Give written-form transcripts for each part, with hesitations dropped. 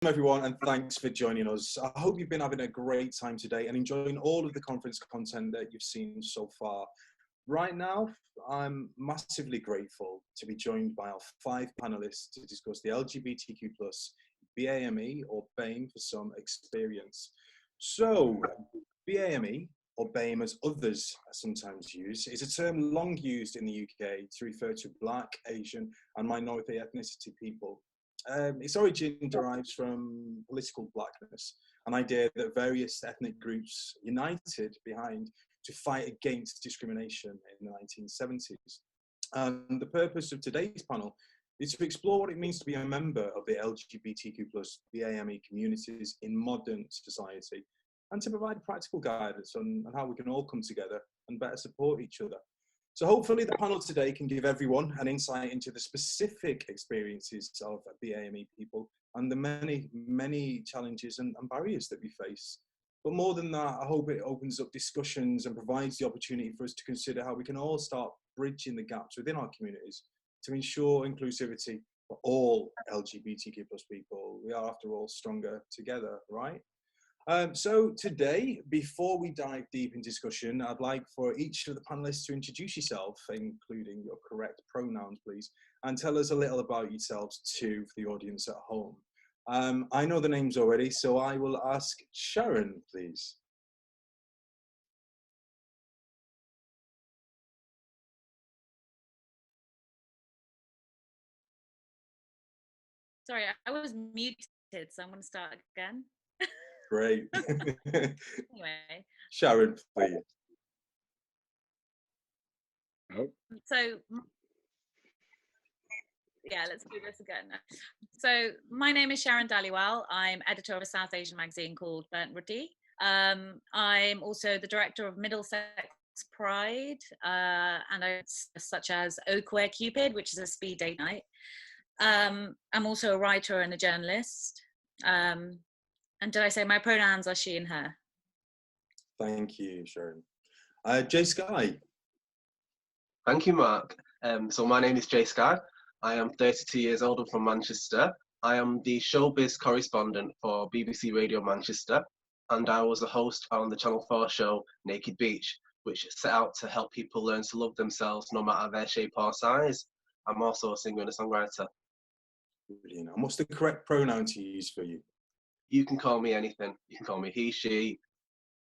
everyone, and thanks for joining us. I hope you've been having a great time today and enjoying all of the conference content that you've seen so far. Right now, I'm massively grateful to be joined by our 5 panelists to discuss the LGBTQ+ BAME, or BAME for some, experience. So, BAME, or BAME as others sometimes use, is a term long used in the UK to refer to Black, Asian and minority ethnicity people. Its origin derives from political blackness, an idea that various ethnic groups united behind to fight against discrimination in the 1970s. And the purpose of today's panel is to explore what it means to be a member of the LGBTQ+ BAME communities in modern society, and to provide practical guidance on how we can all come together and better support each other. So hopefully the panel today can give everyone an insight into the specific experiences of BAME people and the many, many challenges and barriers that we face. But more than that, I hope it opens up discussions and provides the opportunity for us to consider how we can all start bridging the gaps within our communities to ensure inclusivity for all LGBTQ+ people. We are, after all, stronger together, right? So today, before we dive deep in discussion, I'd like for each of the panelists to introduce yourself, including your correct pronouns, please, and tell us a little about yourselves too for the audience at home. I know the names already, so I will ask Sharon, please. Sorry, I was muted, so I'm going to start again. Great. Anyway. Sharon, please. Oh. So, yeah, let's do this again. So, my name is Sharon Dhaliwal. I'm editor of a South Asian magazine called Burnt Roti. I'm also the director of Middlesex Pride, and such as Oakware Cupid, which is a speed date night. I'm also a writer and a journalist. And did I say my pronouns are she and her? Thank you, Sharon. Jay Sky. Thank you, Mark. So my name is Jay Sky. I am 32 years old. I'm from Manchester. I am the showbiz correspondent for BBC Radio Manchester, and I was a host on the Channel 4 show Naked Beach, which set out to help people learn to love themselves no matter their shape or size. I'm also a singer and a songwriter. Brilliant. And what's the correct pronoun to use for you? You can call me anything. You can call me he, she,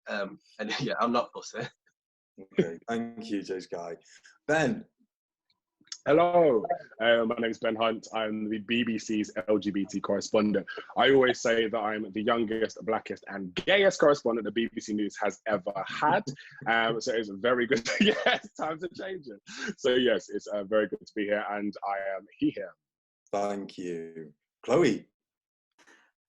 and yeah, I'm not fussy. Okay, thank you, Jay Sky. Ben. Hello, my name is Ben Hunt. I'm the BBC's LGBT correspondent. I always say that I'm the youngest, blackest and gayest correspondent the BBC News has ever had. So it's very good. Yes, time to change it. So yes, it's very good to be here, and I am here. Thank you. Chloe.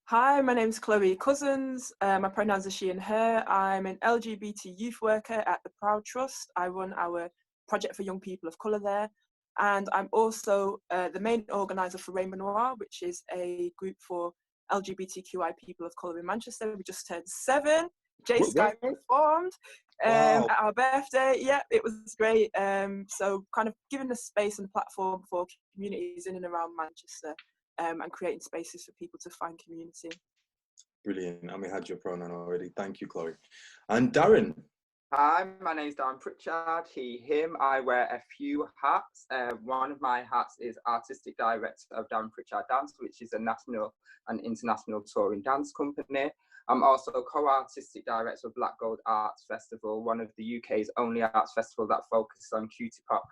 Hi, my name is Chloe Cousins. My pronouns are she and her. I'm an LGBT youth worker at the Proud Trust. I run our project for young people of colour there. And I'm also the main organiser for Rainbow Noir, which is a group for LGBTQI people of colour in Manchester. We just turned 7. Jay Sky performed at our birthday. Yeah, it was great. So kind of giving a space and platform for communities in and around Manchester. And creating spaces for people to find community. Brilliant. And we had your pronoun already. Thank you, Chloe. And Darren. Hi, my name is Darren Pritchard, he, him. I wear a few hats. One of my hats is Artistic Director of Darren Pritchard Dance, which is a national and international touring dance company. I'm also co-artistic director of Black Gold Arts Festival, one of the UK's only arts festival that focuses on cutie pop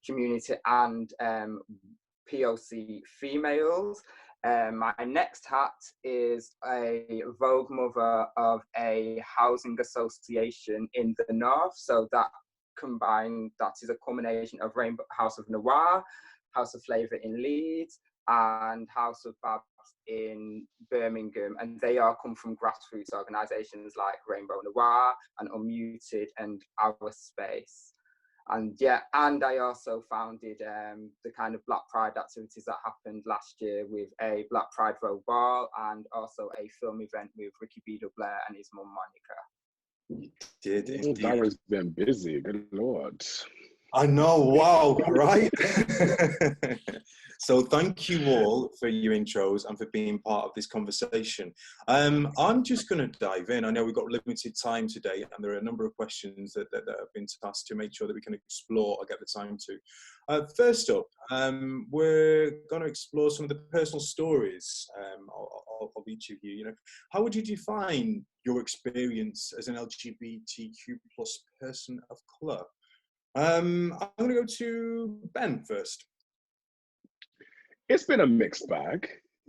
community and POC females. My next hat is a Vogue mother of a housing association in the north. So that is a combination of Rainbow House of Noir, House of Flavour in Leeds, and House of Babs in Birmingham. And they all come from grassroots organisations like Rainbow Noir and Unmuted and Our Space. And yeah, and I also founded the kind of Black Pride activities that happened last year with a Black Pride Row Ball and also a film event with Ricky Beadle Blair and his mum Monica. You did indeed. Darren's been busy, good Lord. I know, wow, right? So thank you all for your intros and for being part of this conversation. I'm just going to dive in. I know we've got limited time today, and there are a number of questions that have been tasked to make sure that we can explore or get the time to. First up, we're going to explore some of the personal stories of each of you. You know, how would you define your experience as an LGBTQ plus person of colour? I'm going to go to Ben first. It's been a mixed bag.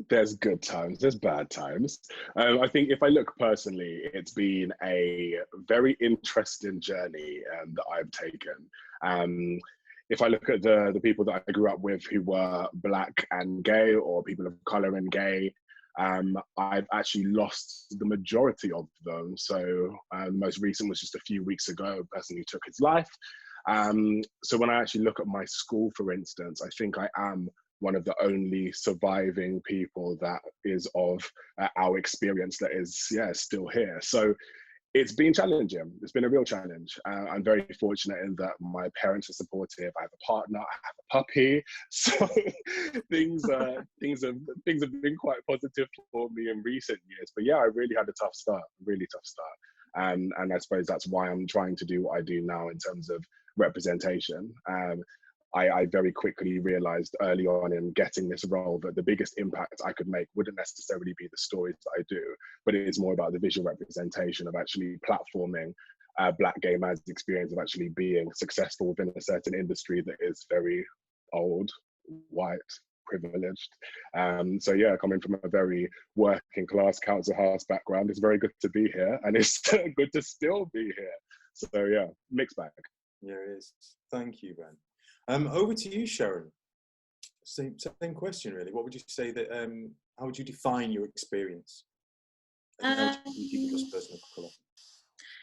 There's good times, there's bad times. I think if I look personally, it's been a very interesting journey that I've taken. If I look at the people that I grew up with who were Black and gay, or people of colour and gay, I've actually lost the majority of them. So the most recent was just a few weeks ago, a person who took his life. So when I actually look at my school, for instance, I think I am one of the only surviving people that is of our experience that is, still here. So it's been challenging. It's been a real challenge. I'm very fortunate in that my parents are supportive. I have a partner, I have a puppy. So things have been quite positive for me in recent years. But yeah, I really had a tough start, really tough start. And I suppose that's why I'm trying to do what I do now in terms of representation. I very quickly realized early on in getting this role that the biggest impact I could make wouldn't necessarily be the stories that I do, but it is more about the visual representation of actually platforming Black gay man's experience of actually being successful within a certain industry that is very old, white, privileged. So yeah, coming from a very working class council house background, it's very good to be here, and it's good to still be here. So yeah, mixed bag. Yeah, it is. Thank you, Ben. Over to you, Sharon. Same question, really. What would you say that? How would you define your experience as an LGBTQ plus person of colour?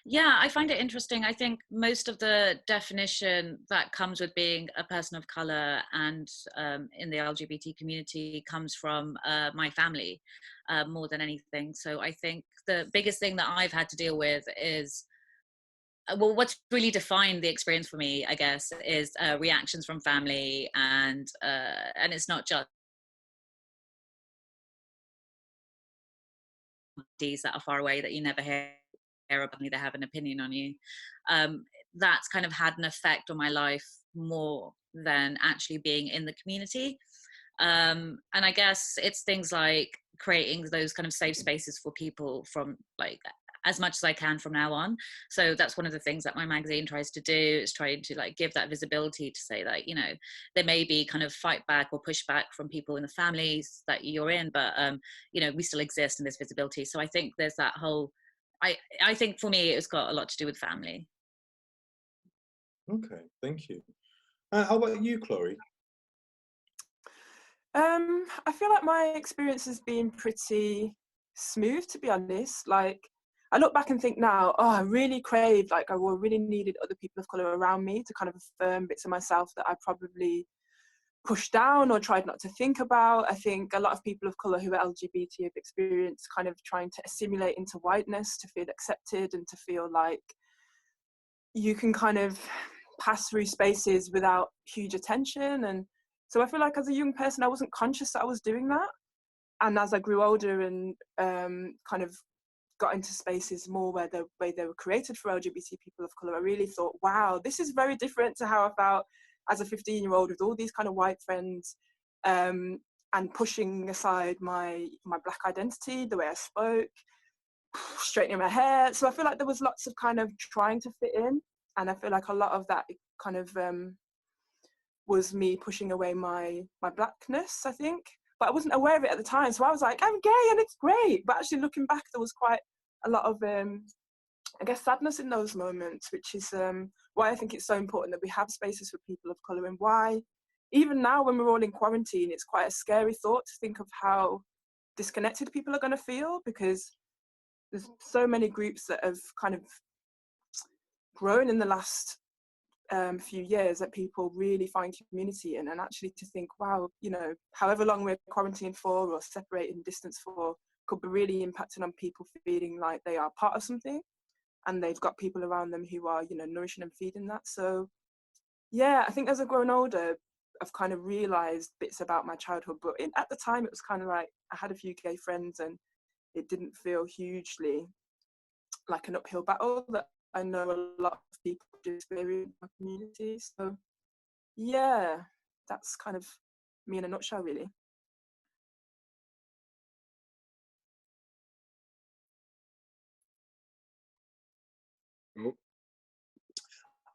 Yeah, I find it interesting. I think most of the definition that comes with being a person of colour and in the LGBT community comes from my family more than anything. So I think the biggest thing that I've had to deal with is, well, what's really defined the experience for me, I guess, is reactions from family, and it's not just these that are far away that you never hear about, they have an opinion on you. That's kind of had an effect on my life more than actually being in the community. And I guess it's things like creating those kind of safe spaces for people from like as much as I can from now on. So that's one of the things that my magazine tries to do, is trying to like give that visibility to say that, you know, there may be kind of fight back or pushback from people in the families that you're in, but you know, we still exist in this visibility. So I think there's that whole, I think for me it's got a lot to do with family. Okay, thank you. How about you, Chloe? I feel like my experience has been pretty smooth, to be honest. Like, I look back and think now, oh, I really craved, like I really needed other people of colour around me to kind of affirm bits of myself that I probably pushed down or tried not to think about. I think a lot of people of colour who are LGBT have experienced kind of trying to assimilate into whiteness to feel accepted and to feel like you can kind of pass through spaces without huge attention. And so I feel like as a young person, I wasn't conscious that I was doing that. And as I grew older and kind of got into spaces more where they were created for LGBT people of colour, I really thought, wow, this is very different to how I felt as a 15-year-old with all these kind of white friends, and pushing aside my Black identity, the way I spoke, straightening my hair. So I feel like there was lots of kind of trying to fit in, and I feel like a lot of that kind of was me pushing away my Blackness, I think. But I wasn't aware of it at the time. So I was like, I'm gay and it's great. But actually looking back, there was quite a lot of, I guess, sadness in those moments, which is why I think it's so important that we have spaces for people of colour, and why even now when we're all in quarantine, it's quite a scary thought to think of how disconnected people are going to feel, because there's so many groups that have kind of grown in the last few years that people really find community in. And actually to think, wow, you know, however long we're quarantined for or separated in distance for could be really impacting on people feeling like they are part of something and they've got people around them who are, you know, nourishing and feeding that. So Yeah, I think as I've grown older, I've kind of realised bits about my childhood, but at the time it was kind of like I had a few gay friends and it didn't feel hugely like an uphill battle that I know a lot of people do experience in my community. So yeah, that's kind of me in a nutshell, really.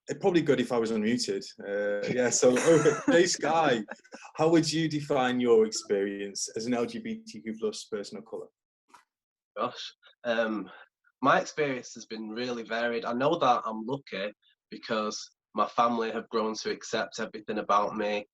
It's probably good if I was unmuted. Yeah, so Jay Sky, how would you define your experience as an LGBTQ plus person of colour? Gosh, my experience has been really varied. I know that I'm lucky because my family have grown to accept everything about me.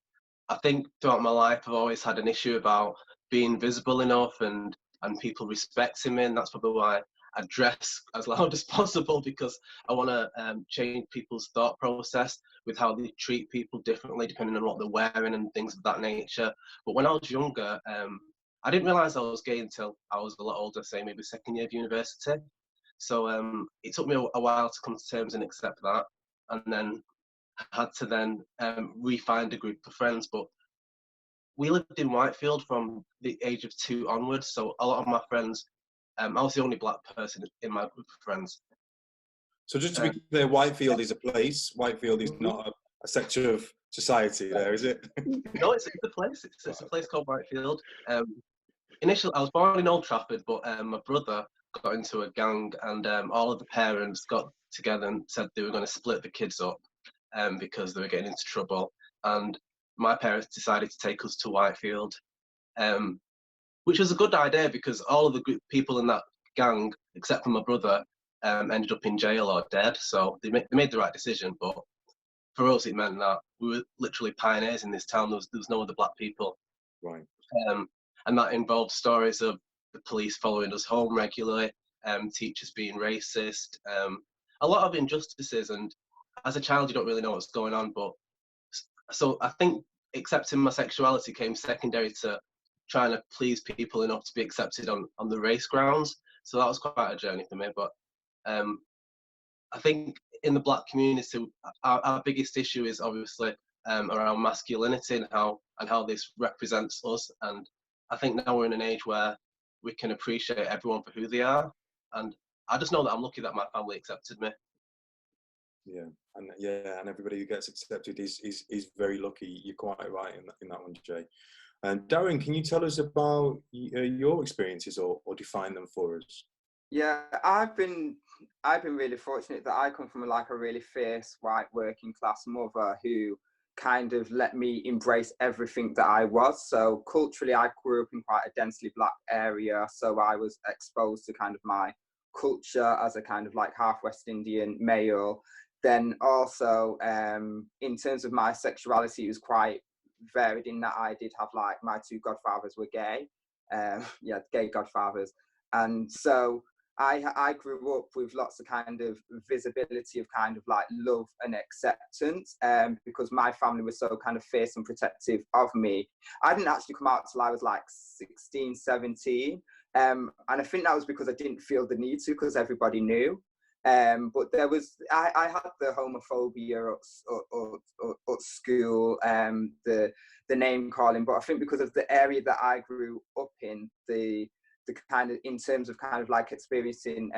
I think throughout my life, I've always had an issue about being visible enough and people respecting me, and that's probably why I dress as loud as possible, because I want to change people's thought process with how they treat people differently depending on what they're wearing and things of that nature. But when I was younger, I didn't realise I was gay until I was a lot older, say maybe second year of university. So it took me a while to come to terms and accept that, and then had to then re-find a group of friends. But we lived in Whitefield from the age of 2 onwards, so a lot of my friends, I was the only black person in my group of friends. So just to be clear, Whitefield is a place. Whitefield is not a sector of society there, is it? No, it's a place. It's a place called Whitefield. Initially, I was born in Old Trafford, but my brother got into a gang, and all of the parents got together and said they were going to split the kids up because they were getting into trouble. And my parents decided to take us to Whitefield, which was a good idea because all of the people in that gang, except for my brother, ended up in jail or dead. So they made the right decision. But for us, it meant that we were literally pioneers in this town. There was no other black people. Right. And that involved stories of the police following us home regularly, teachers being racist, a lot of injustices. And as a child, you don't really know what's going on. But so I think accepting my sexuality came secondary to trying to please people enough to be accepted on the race grounds. So that was quite a journey for me. But I think in the black community, our biggest issue is obviously around masculinity and how this represents us. And I think now we're in an age where we can appreciate everyone for who they are. And I just know that I'm lucky that my family accepted me. Yeah, and everybody who gets accepted is very lucky. You're quite right in that one, Jay. And Darren, can you tell us about your experiences or define them for us? Yeah, I've been really fortunate that I come from like a really fierce white working class mother who kind of let me embrace everything that I was. So culturally, I grew up in quite a densely black area, so I was exposed to kind of my culture as a kind of like half West Indian male. Then also, in terms of my sexuality, it was quite varied in that I did have like my 2 godfathers were gay, yeah, gay godfathers, and so I grew up with lots of kind of visibility of kind of like love and acceptance, because my family was so kind of fierce and protective of me. I didn't actually come out till I was like 16, 17. And I think that was because I didn't feel the need to, because everybody knew. But there was, I had the homophobia at school, the name calling, but I think because of the area that I grew up in, the kind of, in terms of kind of like experiencing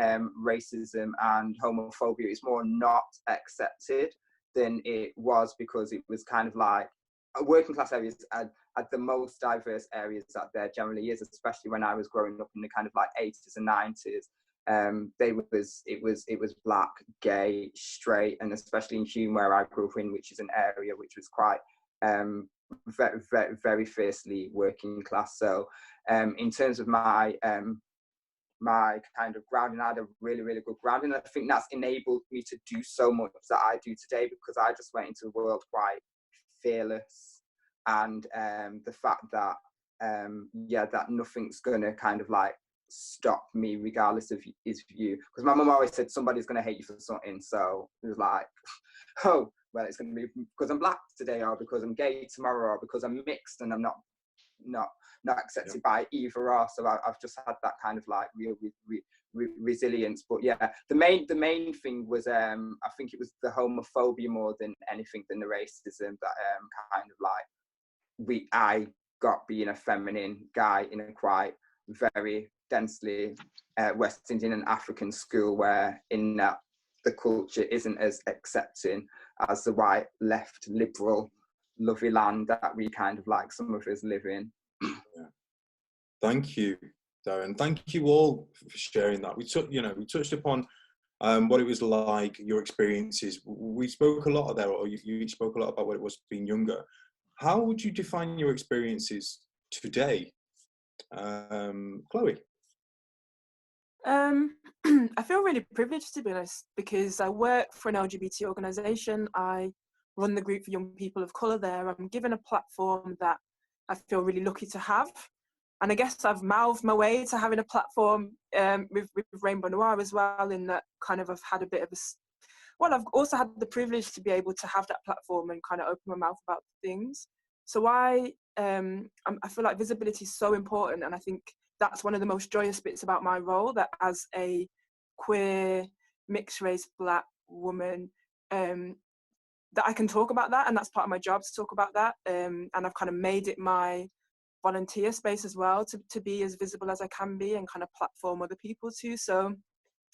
racism and homophobia, it's more not accepted than it was, because it was kind of like working class areas at the most diverse areas that there generally is, especially when I was growing up in the kind of like 80s and 90s. It was black, gay, straight, and especially in Hume, where I grew up in, which is an area which was quite very, very, very fiercely working class. So in terms of my my kind of grounding, I had a really, really good grounding. I think that's enabled me to do so much that I do today, because I just went into the world quite fearless, and the fact that that nothing's gonna kind of like stop me regardless of his view, because my mum always said somebody's gonna hate you for something. So it was like, oh well, it's gonna be because I'm black today, or because I'm gay tomorrow, or because I'm mixed and I'm not accepted by either or. So I've just had that kind of like real resilience. But yeah, the main thing was I think it was the homophobia more than anything, than the racism that kind of like I got being a feminine guy in a quite very densely West Indian and African school, where in that the culture isn't as accepting as the white left liberal lovely land that we kind of like some of us live in. Yeah. Thank you, Darren. Thank you all for sharing that. We touched upon what it was like, your experiences. We spoke a lot there, or you spoke a lot about what it was being younger. How would you define your experiences today, Chloe? I feel really privileged, to be honest, because I work for an LGBT organisation. I run the group for young people of colour there. I'm given a platform that I feel really lucky to have. And I guess I've mouthed my way to having a platform with Rainbow Noir as well, in that kind of I've had a bit of I've also had the privilege to be able to have that platform and kind of open my mouth about things. So I feel like visibility is so important, and I think that's one of the most joyous bits about my role, that as a queer, mixed race, Black woman, that I can talk about that, and that's part of my job to talk about that. And I've kind of made it my volunteer space as well to be as visible as I can be and kind of platform other people too. So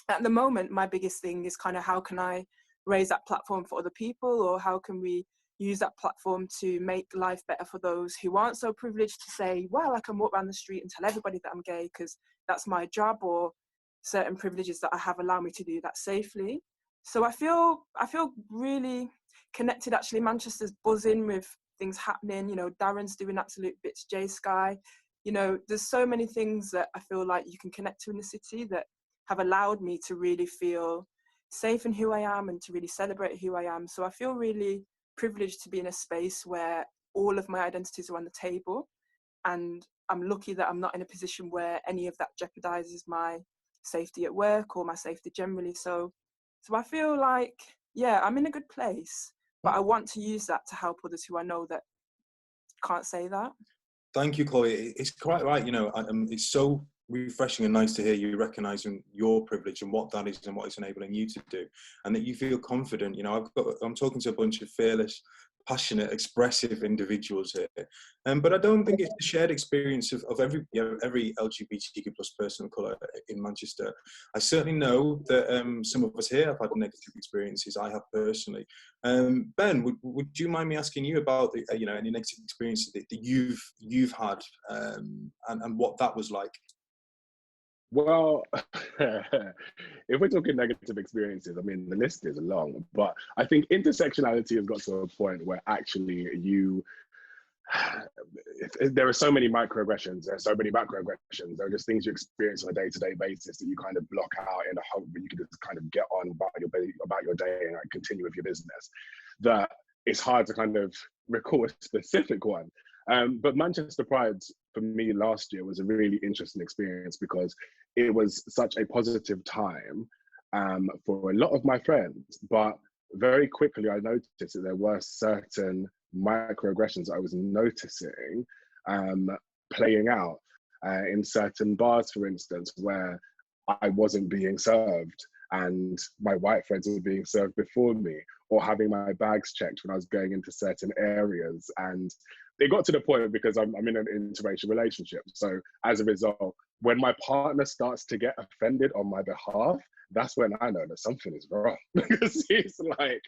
at the moment, my biggest thing is kind of how can I raise that platform for other people, or how can we use that platform to make life better for those who aren't so privileged to say, well, I can walk around the street and tell everybody that I'm gay because that's my job, or certain privileges that I have allow me to do that safely. So I feel really connected. Actually, Manchester's buzzing with things happening. You know, Darren's doing absolute bits, J Sky. You know, there's so many things that I feel like you can connect to in the city that have allowed me to really feel safe in who I am and to really celebrate who I am. So I feel really privileged to be in a space where all of my identities are on the table, and I'm lucky that I'm not in a position where any of that jeopardizes my safety at work or my safety generally. So I feel like, yeah, I'm in a good place, but I want to use that to help others who I know that can't say that. Thank you, Chloe. It's quite right. You know, it's so refreshing and nice to hear you recognizing your privilege and what that is and what it's enabling you to do, and that you feel confident. You know, I'm talking to a bunch of fearless, passionate, expressive individuals here, but I don't think it's the shared experience of every LGBTQ plus person of colour in Manchester. I certainly know that some of us here have had negative experiences. I have personally. Ben, would you mind me asking you about the, any negative experiences that you've had, and what that was like? Well, if we're talking negative experiences, I mean, the list is long, but I think intersectionality has got to a point where actually there are so many microaggressions, there are so many macroaggressions, there are just things you experience on a day-to-day basis that you kind of block out in a hope that you can just kind of get on about your day and like continue with your business, that it's hard to kind of recall a specific one. But Manchester Pride for me last year was a really interesting experience because it was such a positive time for a lot of my friends. But very quickly I noticed that there were certain microaggressions I was noticing playing out in certain bars, for instance, where I wasn't being served and my white friends were being served before me, or having my bags checked when I was going into certain areas. And it got to the point because I'm in an interracial relationship. So as a result, when my partner starts to get offended on my behalf, that's when I know that something is wrong. Because he's like,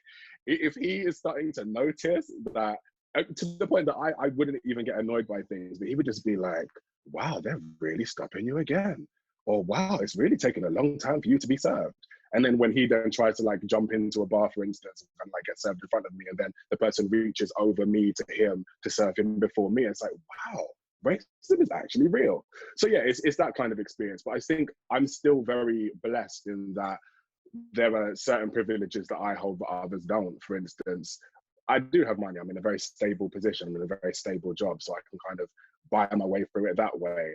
if he is starting to notice that, to the point that I wouldn't even get annoyed by things, but he would just be like, wow, they're really stopping you again. Or wow, it's really taking a long time for you to be served. And then when he then tries to like jump into a bar, for instance, and like get served in front of me, and then the person reaches over me to him to serve him before me, it's like, wow, racism is actually real. So yeah, it's that kind of experience. But I think I'm still very blessed in that there are certain privileges that I hold that others don't. For instance, I do have money. I'm in a very stable position. I'm in a very stable job, so I can kind of buy my way through it that way.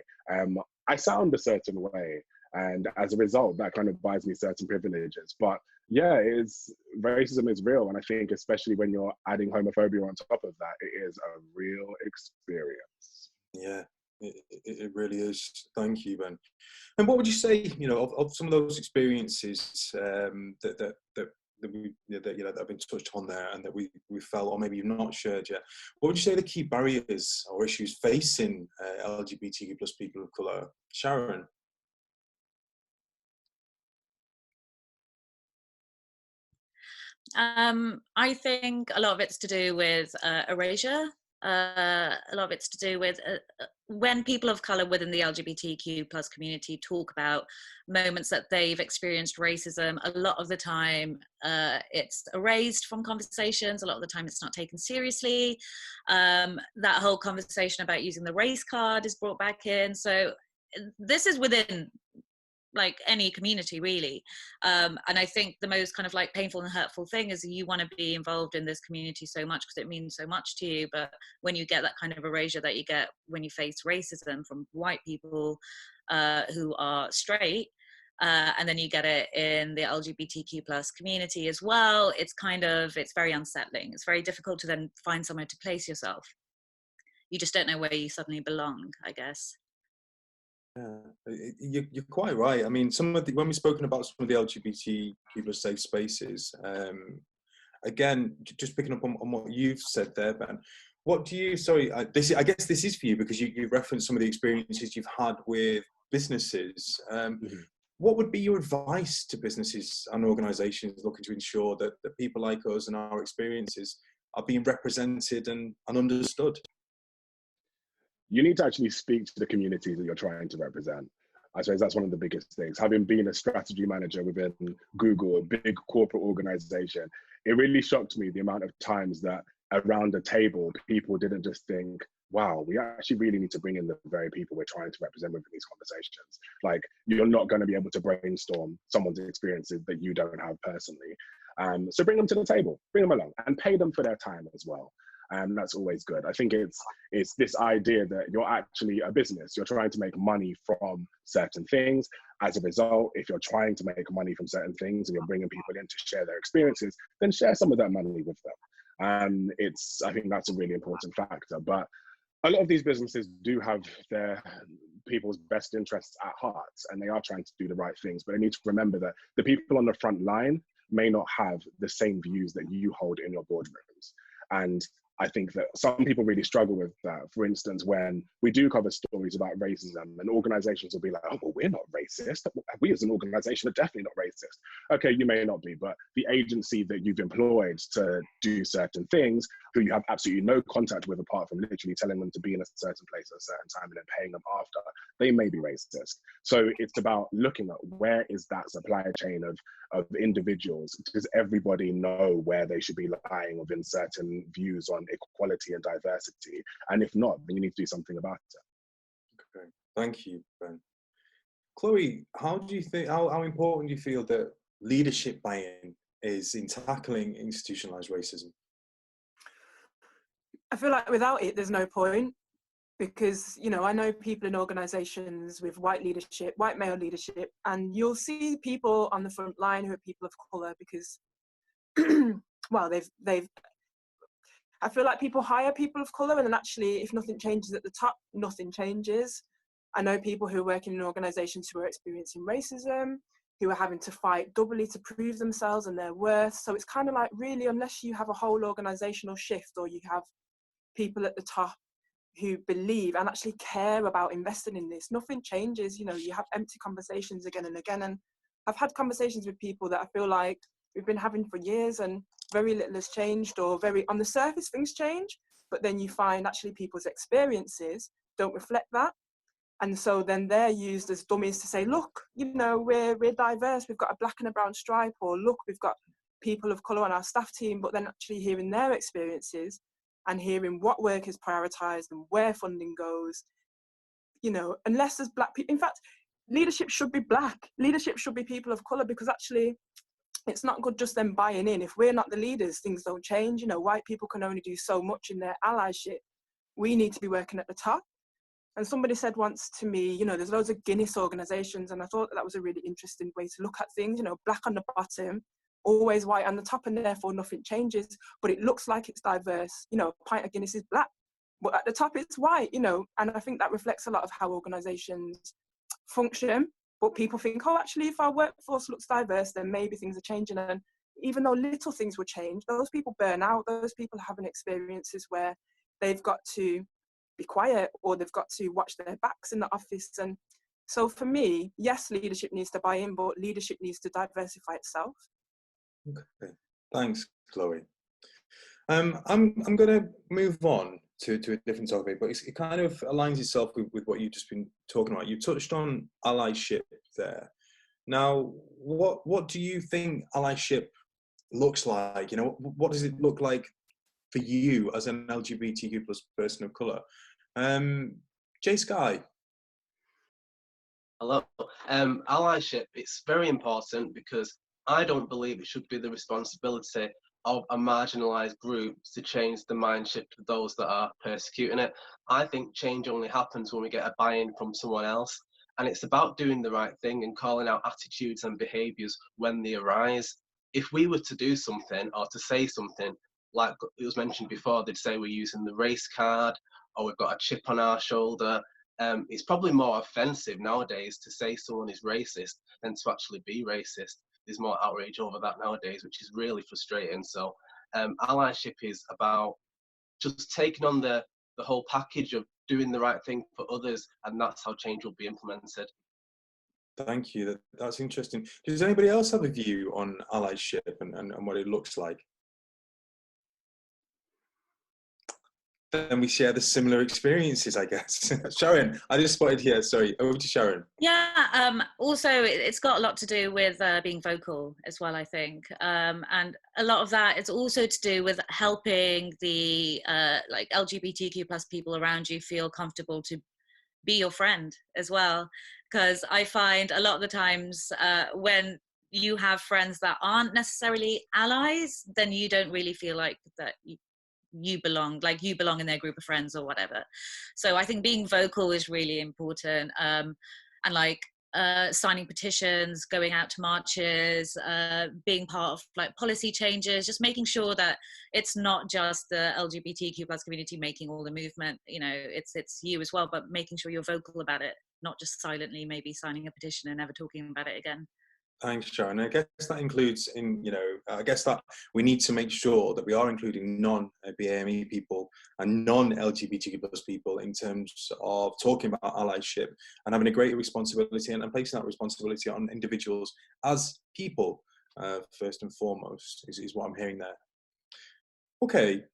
I sound a certain way, and as a result, that kind of buys me certain privileges. But yeah, racism is real, and I think especially when you're adding homophobia on top of that, it is a real experience. Yeah, It really is. Thank you, Ben. And what would you say, of some of those experiences that we, that have been touched on there, and that we felt, or maybe you've not shared yet? What would you say the key barriers or issues facing LGBTQ plus people of colour? Sharon. I think a lot of it's to do with erasure. A lot of it's to do with when people of colour within the LGBTQ plus community talk about moments that they've experienced racism, a lot of the time it's erased from conversations. A lot of the time it's not taken seriously. That whole conversation about using the race card is brought back in. So this is within like any community really, and I think the most kind of like painful and hurtful thing is you want to be involved in this community so much because it means so much to you, but when you get that kind of erasure that you get when you face racism from white people who are straight, and then you get it in the LGBTQ plus community as well, it's very unsettling. It's very difficult to then find somewhere to place yourself. You just don't know where you suddenly belong, I guess. Yeah, you're quite right. I mean, when we've spoken about some of the LGBTQ plus safe spaces, again, just picking up on what you've said there, Ben, what do you, I guess this is for you because you referenced some of the experiences you've had with businesses. What would be your advice to businesses and organisations looking to ensure that people like us and our experiences are being represented and understood? You need to actually speak to the communities that you're trying to represent. I suppose that's one of the biggest things. Having been a strategy manager within Google, a big corporate organization, it really shocked me the amount of times that around the table, people didn't just think, wow, we actually really need to bring in the very people we're trying to represent within these conversations. Like, you're not going to be able to brainstorm someone's experiences that you don't have personally. So bring them to the table, bring them along, and pay them for their time as well. That's always good. I think it's this idea that you're actually a business. You're trying to make money from certain things. As a result, if you're trying to make money from certain things and you're bringing people in to share their experiences, then share some of that money with them. I think that's a really important factor. But a lot of these businesses do have their people's best interests at heart, and they are trying to do the right things. But they need to remember that the people on the front line may not have the same views that you hold in your boardrooms. And I think that some people really struggle with that. For instance, when we do cover stories about racism, and organizations will be like, oh, well, we're not racist. We as an organization are definitely not racist. Okay, you may not be, but the agency that you've employed to do certain things, who you have absolutely no contact with apart from literally telling them to be in a certain place at a certain time and then paying them after, they may be racist. So it's about looking at where is that supply chain of individuals. Does everybody know where they should be lying within certain views on equality and diversity? And if not, then you need to do something about it. Okay, thank you, Ben. Chloe, how important do you feel that leadership buy-in is in tackling institutionalized racism? I feel like without it, there's no point, because, I know people in organizations with white leadership, white male leadership, and you'll see people on the front line who are people of color because, well, I feel like people hire people of colour, and then actually, if nothing changes at the top, nothing changes. I know people who are working in organisations who are experiencing racism, who are having to fight doubly to prove themselves and their worth. So it's kind of like, really, unless you have a whole organisational shift, or you have people at the top who believe and actually care about investing in this, nothing changes. You have empty conversations again and again. And I've had conversations with people that I feel like we've been having for years, and very little has changed, or very on the surface things change, but then you find actually people's experiences don't reflect that. And so then they're used as dummies to say, look, we're diverse, we've got a black and a brown stripe, or look, we've got people of colour on our staff team. But then actually hearing their experiences and hearing what work is prioritised and where funding goes, unless there's black people. In fact, leadership should be black, leadership should be people of colour, because actually it's not good just them buying in. If we're not the leaders, things don't change. White people can only do so much in their allyship. We need to be working at the top. And somebody said once to me, there's loads of Guinness organisations, and I thought that was a really interesting way to look at things. Black on the bottom, always white on the top, and therefore nothing changes, but it looks like it's diverse. A pint of Guinness is black. but at the top it's white, you know, and I think that reflects a lot of how organisations function. But people think, oh, actually, if our workforce looks diverse, then maybe things are changing. And even though little things will change, those people burn out. Those people having experiences where they've got to be quiet or they've got to watch their backs in the office. And so for me, yes, leadership needs to buy in, but leadership needs to diversify itself. Okay, thanks, Chloe. I'm going to move on to a different topic, but it kind of aligns itself with what you've just been talking about. You touched on allyship there. Now, what do you think allyship looks like? You know, what does it look like for you as an LGBTQ plus person of colour? J Sky. Hello. Allyship, it's very important because I don't believe it should be the responsibility of a marginalised group to change the mindset of those that are persecuting it. I think change only happens when we get a buy-in from someone else. And it's about doing the right thing and calling out attitudes and behaviours when they arise. If we were to do something or to say something, like it was mentioned before, they'd say we're using the race card or we've got a chip on our shoulder. It's probably more offensive nowadays to say someone is racist than to actually be racist. There's more outrage over that nowadays, which is really frustrating. So allyship is about just taking on the whole package of doing the right thing for others, and that's how change will be implemented. Thank you. That's interesting. Does anybody else have a view on allyship and what it looks like? Then we share the similar experiences, I guess. Sharon, I just spotted here. Sorry, over to Sharon. Yeah, also it's got a lot to do with being vocal as well, I think. And a lot of that is also to do with helping the like LGBTQ plus people around you feel comfortable to be your friend as well. Because I find a lot of the times when you have friends that aren't necessarily allies, then you don't really feel like that you belong in their group of friends or whatever. So I think being vocal is really important, and like signing petitions, going out to marches, being part of like policy changes, just making sure that it's not just the LGBTQ plus community making all the movement, you know, it's you as well, but making sure you're vocal about it, not just silently maybe signing a petition and never talking about it again. Thanks, Sharon. I guess that includes I guess that we need to make sure that we are including non-BAME people and non-LGBTQ plus people in terms of talking about allyship and having a greater responsibility and placing that responsibility on individuals as people, first and foremost, is what I'm hearing there. Okay.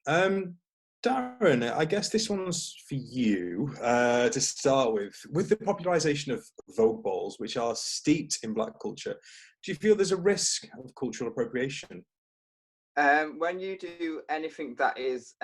Darren, I guess this one's for you to start with. With the popularisation of Vogue balls, which are steeped in Black culture, do you feel there's a risk of cultural appropriation? When you do anything that is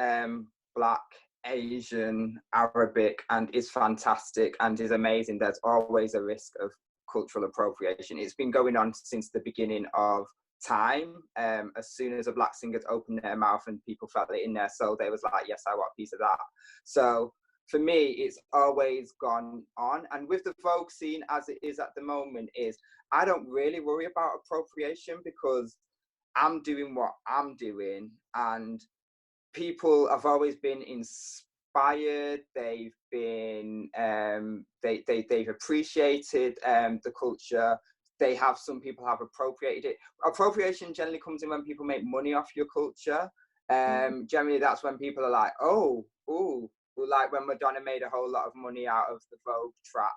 Black, Asian, Arabic, and is fantastic and is amazing, there's always a risk of cultural appropriation. It's been going on since the beginning of time. As soon as a Black singer's opened their mouth and people felt it in their soul, they was like, yes, I want a piece of that. So for me, it's always gone on. And with the Vogue scene as it is at the moment, is I don't really worry about appropriation because I'm doing what I'm doing, and people have always been inspired. They've been they've appreciated the culture. Some people have appropriated it. Appropriation generally comes in when people make money off your culture. Generally, that's when people are like, oh, ooh, like when Madonna made a whole lot of money out of the Vogue track,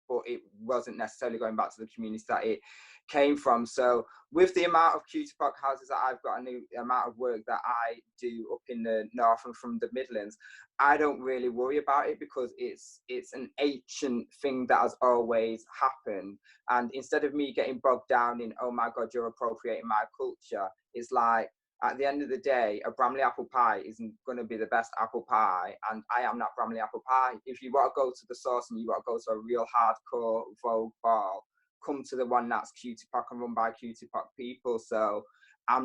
but it wasn't necessarily going back to the community that it came from. So with the amount of cutie pock houses that I've got and the amount of work that I do up in the north and from the Midlands, I don't really worry about it because it's an ancient thing that has always happened. And instead of me getting bogged down in, oh my God, you're appropriating my culture, it's like, at the end of the day, a Bramley apple pie isn't going to be the best apple pie, and I am not Bramley apple pie. If you want to go to the source and you want to go to a real hardcore Vogue ball, come to the one that's cutie pock and run by cutie pock people. So I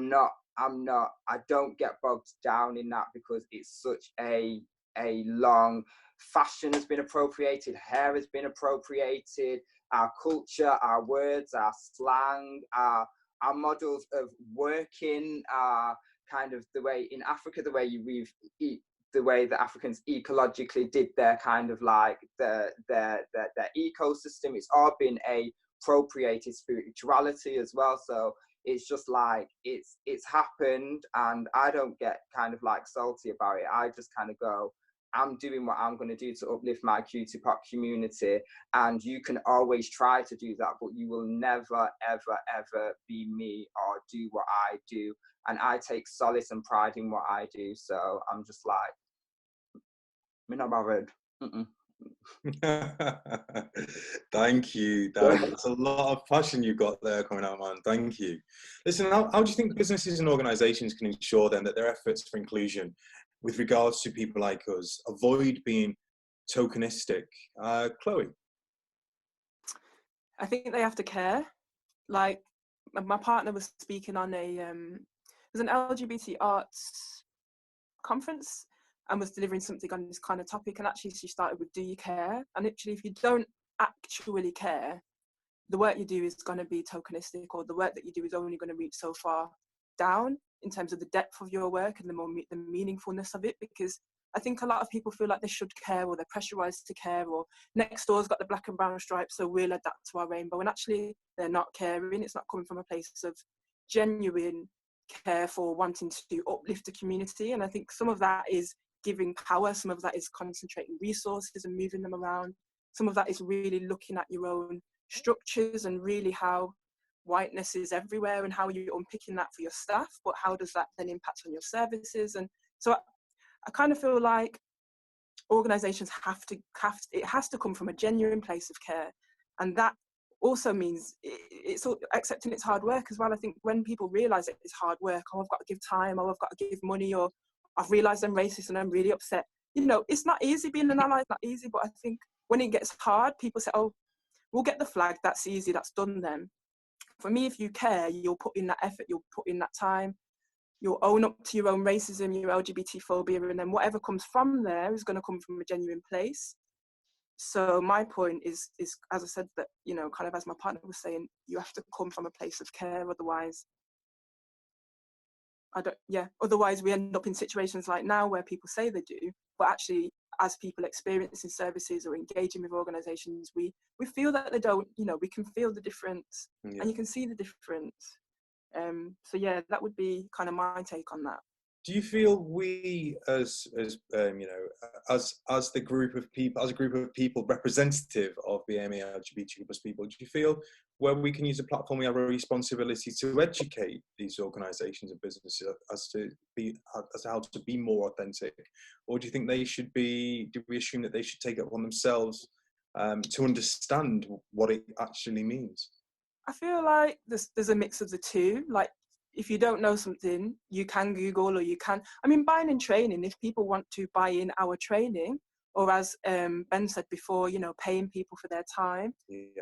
don't get bogged down in that because it's such a long fashion has been appropriated, hair has been appropriated, our culture, our words, our slang, our models of working are kind of the way in Africa, the way you weave the way that Africans ecologically did their kind of like their ecosystem. It's all been appropriated spirituality as well. So it's just like it's happened, and I don't get kind of like salty about it. I just kind of go, I'm doing what I'm going to do to uplift my cutie pop community, and you can always try to do that, but you will never, ever, ever be me or do what I do. And I take solace and pride in what I do. So I'm just like, I'm not bothered. Thank you, Dan. It's a lot of passion you've got there coming out, man. Thank you. Listen, how do you think businesses and organisations can ensure then that their efforts for inclusion with regards to people like us avoid being tokenistic? Chloe? I think they have to care. Like, my partner was speaking on it was an LGBT arts conference and was delivering something on this kind of topic, and actually she started with, do you care? And actually, if you don't actually care, the work you do is going to be tokenistic, or the work that you do is only going to reach so far down in terms of the depth of your work and the meaningfulness of it. Because I think a lot of people feel like they should care, or they're pressurized to care, or next door's got the black and brown stripes, so we'll adapt to our rainbow. And actually, they're not caring. It's not coming from a place of genuine care for wanting to uplift the community. And I think some of that is giving power, some of that is concentrating resources and moving them around, some of that is really looking at your own structures and really how whiteness is everywhere and how you're unpicking that for your staff, but how does that then impact on your services? And so I kind of feel like organizations it has to come from a genuine place of care, and that also means it's accepting it's hard work as well. I think when people realize that it's hard work, oh, I've got to give time, or I've got to give money, or I've realized I'm racist and I'm really upset. You know, it's not easy being an ally, it's not easy, but I think when it gets hard, people say, oh, we'll get the flag, that's easy, that's done then. For me, if you care, you'll put in that effort, you'll put in that time, you'll own up to your own racism, your LGBT phobia, and then whatever comes from there is going to come from a genuine place. So my point is, as I said, that, you know, kind of as my partner was saying, you have to come from a place of care. Otherwise, otherwise we end up in situations like now where people say they do, but actually, as people experiencing services or engaging with organisations, we feel that they don't. You know, we can feel the difference, and you can see the difference. So yeah, that would be kind of my take on that. Do you feel we, as the group of people representative of the BAME LGBTQ plus people, do you feel where we can use a platform, we have a responsibility to educate these organisations and businesses as to how to be more authentic, or do you think they should be? Do we assume that they should take it upon themselves to understand what it actually means? I feel like there's a mix of the two. Like, if you don't know something, you can Google, or you can, buying in training, if people want to buy in our training, or as Ben said before, you know, paying people for their time,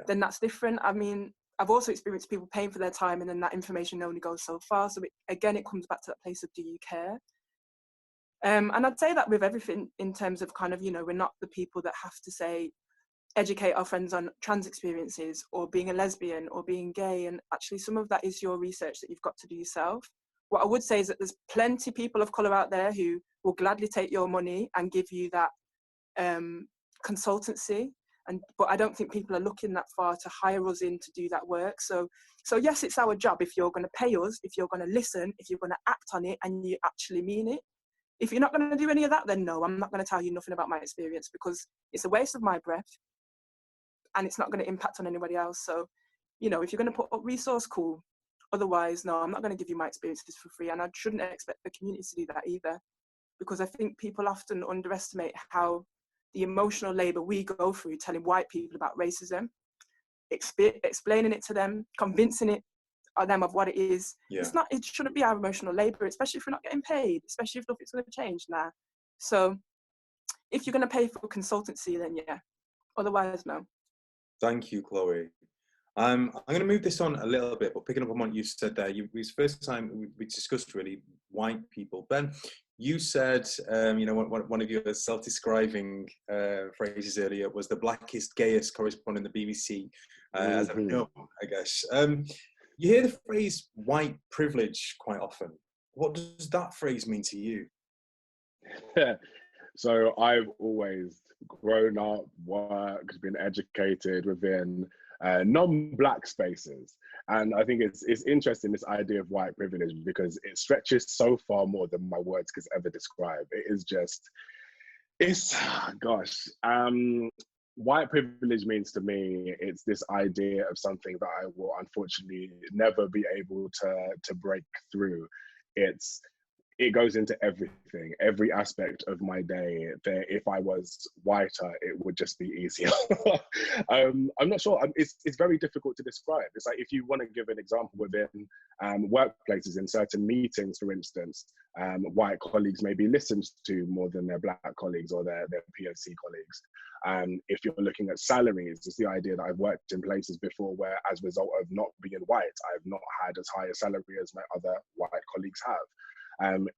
then that's different. I've also experienced people paying for their time and then that information only goes so far. So it comes back to that place of, do you care? And I'd say that with everything in terms of kind of, you know, we're not the people that have to say, educate our friends on trans experiences or being a lesbian or being gay, and actually some of that is your research that you've got to do yourself. What I would say is that there's plenty of people of colour out there who will gladly take your money and give you that consultancy, but I don't think people are looking that far to hire us in to do that work. So yes, it's our job. If you're going to pay us, if you're going to listen, if you're going to act on it and you actually mean it. If you're not going to do any of that, then no, I'm not going to tell you nothing about my experience, because it's a waste of my breath and it's not going to impact on anybody else. So, you know, if you're going to put up resource, cool. Otherwise, no, I'm not going to give you my experiences for free, and I shouldn't expect the community to do that either, because I think people often underestimate how the emotional labour we go through telling white people about racism, explaining it to them, convincing them of what it is. It shouldn't be our emotional labour, especially if we're not getting paid, especially if nothing's going to change now. So if you're going to pay for consultancy, then yeah. Otherwise, no. Thank you, Chloe. I'm going to move this on a little bit, but picking up on what you said there, it was the first time we discussed really white people. Ben, you said, one of your self-describing phrases earlier was the blackest, gayest correspondent in the BBC, as I know, I guess. You hear the phrase white privilege quite often. What does that phrase mean to you? So I've always grown up, worked, been educated within non-Black spaces. And I think it's interesting, this idea of white privilege, because it stretches so far more than my words could ever describe. It is just, gosh. White privilege means to me, it's this idea of something that I will unfortunately never be able to break through. It goes into everything, every aspect of my day. If I was whiter, it would just be easier. I'm not sure. It's very difficult to describe. It's like, if you want to give an example within workplaces, in certain meetings, for instance, white colleagues may be listened to more than their Black colleagues or their POC colleagues. If you're looking at salaries, it's the idea that I've worked in places before where, as a result of not being white, I've not had as high a salary as my other white colleagues have.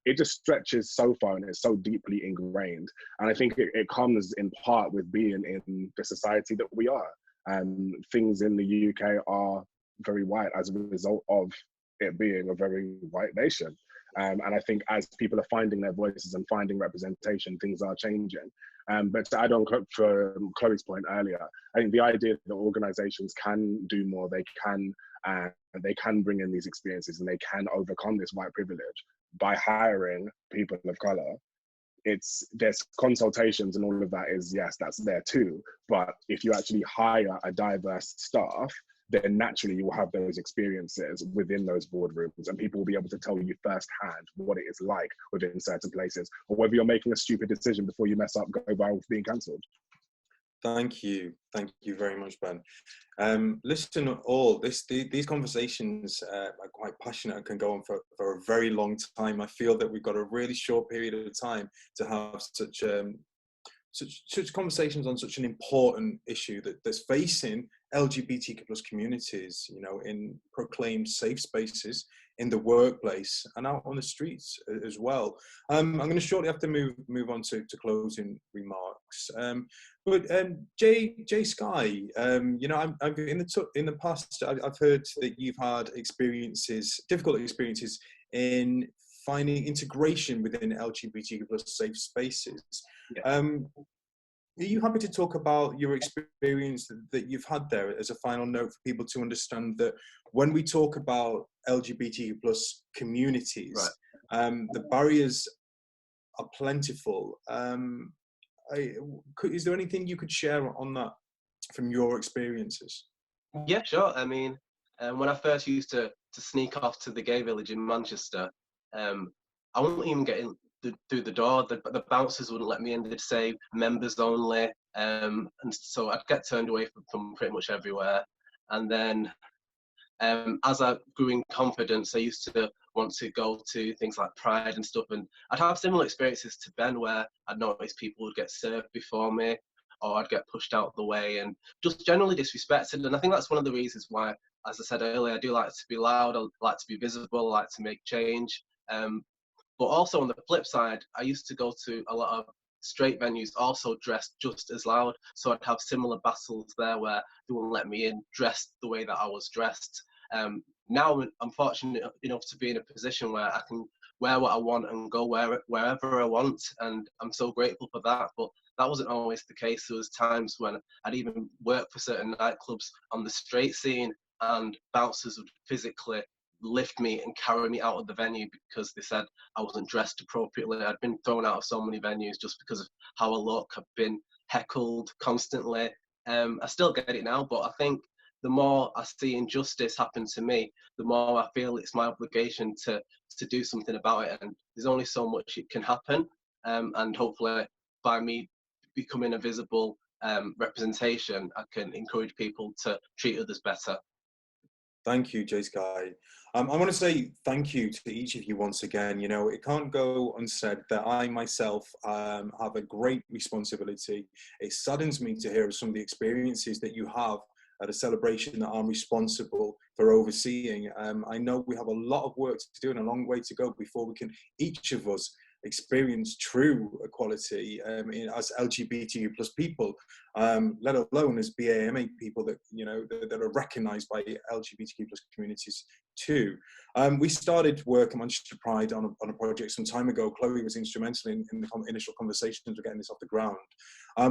It just stretches so far and it's so deeply ingrained. And I think it comes in part with being in the society that we are. Things in the UK are very white as a result of it being a very white nation. And I think as people are finding their voices and finding representation, things are changing. But to add on for Chloe's point earlier, I think the idea that organizations can do more, they can bring in these experiences and they can overcome this white privilege by hiring people of color. There's consultations and all of that is, yes, that's there too. But if you actually hire a diverse staff, then naturally you will have those experiences within those boardrooms and people will be able to tell you firsthand what it is like within certain places, or whether you're making a stupid decision before you mess up, go viral for being cancelled. Thank you very much, Ben. Listen, all these conversations are quite passionate and can go on for a very long time. I feel that we've got a really short period of time to have such conversations on such an important issue that's facing LGBTQ plus communities, in proclaimed safe spaces, in the workplace and out on the streets as well. I'm going to shortly have to move on to closing remarks. But Jay Sky, I've in the past I've heard that you've had difficult experiences in finding integration within LGBTQ plus safe spaces. Yeah. Are you happy to talk about your experience that you've had there as a final note for people to understand that when we talk about LGBTQ plus communities, right, the barriers are plentiful. Is there anything you could share on that from your experiences? Yeah, sure. I mean, when I first used to sneak off to the gay village in Manchester, I wouldn't even get in through the door. The bouncers wouldn't let me in. They'd say members only, and so I'd get turned away from pretty much everywhere. And then as I grew in confidence, I used to want to go to things like Pride and stuff, and I'd have similar experiences to Ben where I'd notice people would get served before me, or I'd get pushed out of the way and just generally disrespected. And I think that's one of the reasons why, as I said earlier, I do like to be loud, I like to be visible, I like to make change. But also on the flip side, I used to go to a lot of straight venues also dressed just as loud. So I'd have similar battles there where they wouldn't let me in dressed the way that I was dressed. Now I'm fortunate enough to be in a position where I can wear what I want and go wherever I want. And I'm so grateful for that. But that wasn't always the case. There was times when I'd even work for certain nightclubs on the straight scene and bouncers would physically lift me and carry me out of the venue because they said I wasn't dressed appropriately. I'd been thrown out of so many venues just because of how I look. I've been heckled constantly. I still get it now, but I think the more I see injustice happen to me, the more I feel it's my obligation to do something about it. And there's only so much it can happen. And hopefully by me becoming a visible representation, I can encourage people to treat others better. Thank you, Jay Sky. I want to say thank you to each of you once again. It can't go unsaid that I myself have a great responsibility. It saddens me to hear some of the experiences that you have at a celebration that I'm responsible for overseeing. I know we have a lot of work to do and a long way to go before we can, each of us, experience true equality as LGBTQ plus people, let alone as BAME people that that are recognised by LGBTQ plus communities too. We started work at Manchester Pride on a project some time ago. Chloe was instrumental in the initial conversations of getting this off the ground.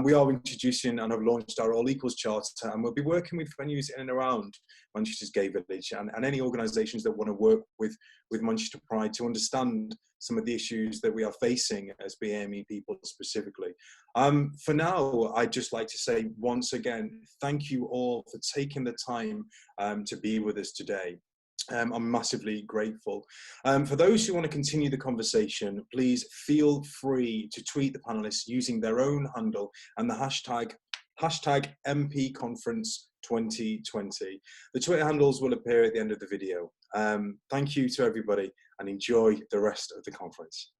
We are introducing and have launched our All Equals Charter, and we'll be working with venues in and around Manchester's gay village and any organisations that want to work with Manchester Pride to understand some of the issues that we are facing as BAME people specifically. For now, I'd just like to say once again, thank you all for taking the time to be with us today. I'm massively grateful. For those who want to continue the conversation, please feel free to tweet the panelists using their own handle and the hashtag MPConference2020. The Twitter handles will appear at the end of the video. Thank you to everybody and enjoy the rest of the conference.